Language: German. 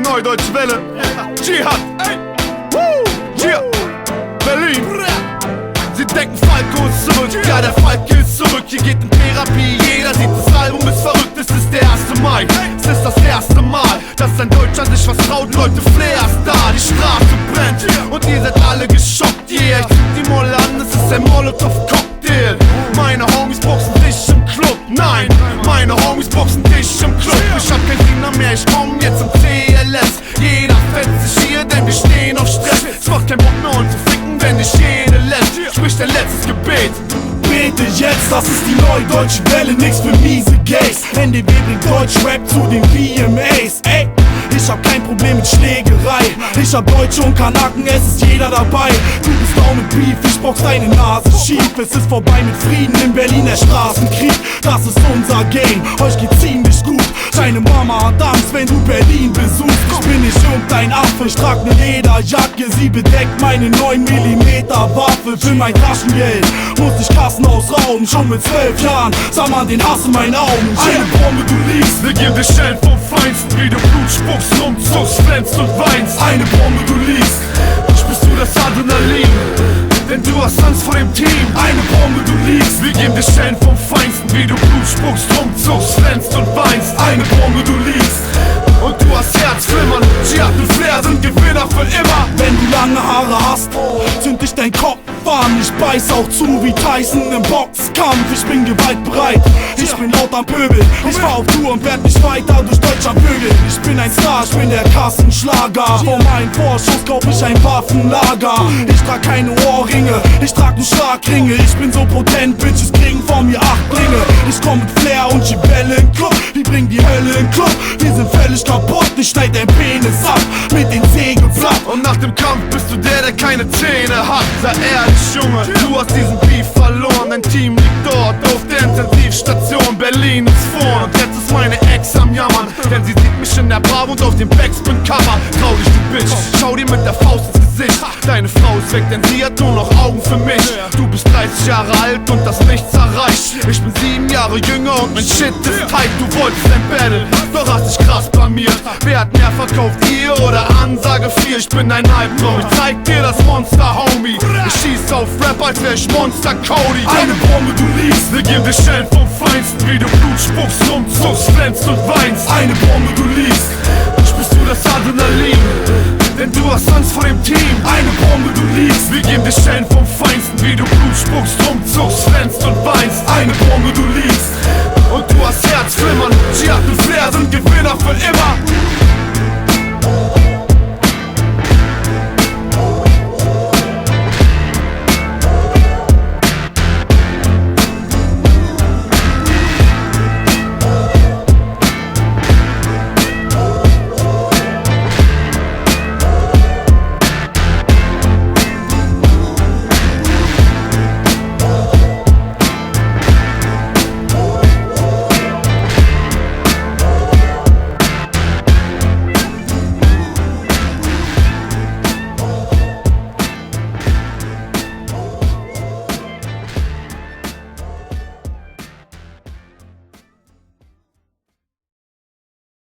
Neue Deutsche Welle. Dschihad, Dschihad, Berlin. Sie denken, Falco ist zurück, ja der Falke ist zurück. Hier geht in Therapie, jeder sieht, das Album ist verrückt. Es ist der 1. Mai, es ist das erste Mal, dass ein Deutschland sich was traut. Leute, Flair ist da, die Straße brennt und ihr seid alle geschockt. Yeah, ich zünd die Molle an, es ist ein Molotow-Cocktail. Meine Homies boxen dich im Club, nein, meine Homies boxen dich im Club. Ich hab kein Gegner mehr, ich komm jetzt im TLS. Jeder fetzt sich hier, denn wir stehen auf Stress. Es macht kein Bock mehr und zu ficken, wenn dich jede lässt. Sprich dein letztes Gebet. Bete jetzt, das ist die neue deutsche Welle, nix für miese Gays. NDW bringt Deutschrap zu den VMAs, ey. Ich hab kein Problem mit Schlägerei. Ich hab Deutsche und Kanaken, es ist jeder dabei. Du bist down mit Beef, ich box deine Nase schief. Es ist vorbei mit Frieden im Berliner Straßenkrieg. Das ist unser Game, euch geht ziemlich gut. Deine Mama hat Angst, wenn du Berlin besuchst. Ich bin nicht irgendein Affe, ich trag ne Lederjacke. Sie bedeckt meine 9mm Waffe. Für mein Taschengeld muss ich Kassen ausrauben. Schon mit 12 Jahren sah man den Hass in meinen Augen. Eine Bombe, du liegst, wir geben dir Schellen vom Feinsten. Wie du Blut spuckst, rumzuckst, flänzt und weinst. Eine Bombe, du liegst, spürst du das Adrenalin, denn du hast Angst vor dem Team. Eine Bombe, du liegst, wir geben dir Schellen vom Feinsten. Wie du Blut spuckst, rumzuckst, flänzt und weinst. Eine Bombe, du liegst und du hast Herzflimmern. Dschihad und Flair sind Gewinner für immer. Wenn du lange Haare hast, zünd ich dein Kopf an. Ich beiß auch zu wie Tyson im Boxkampf. Ich bin gewaltbereit, ich bin laut am Pöbel. Ich fahr auf Tour und werd nicht weiter durch Deutschland vögeln. Ich bin ein Star, ich bin der Kassenschlager. Vor meinem Vorschuss kauf ich ein Waffenlager. Ich trag keine Ohrringe, ich trag nur Schlagringe. Ich bin so potent, Bitches kriegen von mir 8 Blinge. Ich komm mit Flair und die Bälle in Club. Die bringen die Hölle in Club. Wir sind völlig kaputt, ich schneid dein Penis ab mit den Zähnen platt. Und nach dem Kampf bist du der keine Zähne hat. Sei ehrlich, Junge, du hast diesen Beef verloren. Dein Team liegt dort auf der Intensivstation. Berlin ist vorn und jetzt ist meine Ex am Jammern, denn sie sieht mich in der Bar und auf dem Backspin-Cover. Trau dich, du Bitch, schau dir mit der Faust ins Gesicht. Deine Frau ist weg, denn sie hat nur noch Augen für mich. Du bist 30 Jahre alt und das Nichts erreicht. Ich bin 7 Jahre jünger und mein Shit ist tight. Du wolltest ein Battle, doch hast dich krass blamiert. Wer hat mehr verkauft, ihr oder Ansage 4? Ich bin ein Albtraum, ich zeig dir das Monster, Homie. Ich schieß auf Rap, als wär ich Monster Cody. Eine Bombe, du liegst, wir geben dir Schellen vom Feinsten. Wie du Blut spuckst, rumzuckst, flänzt und weinst. Eine Bombe, du liegst, spürst du das Adrenalin, denn du hast Angst vor dem Team. Eine Bombe, du liegst, wir geben dir Schellen vom Feinsten. Wie du Blut spuckst, rumzuckst, flänzt und weinst. Eine Bombe, du liegst und du hast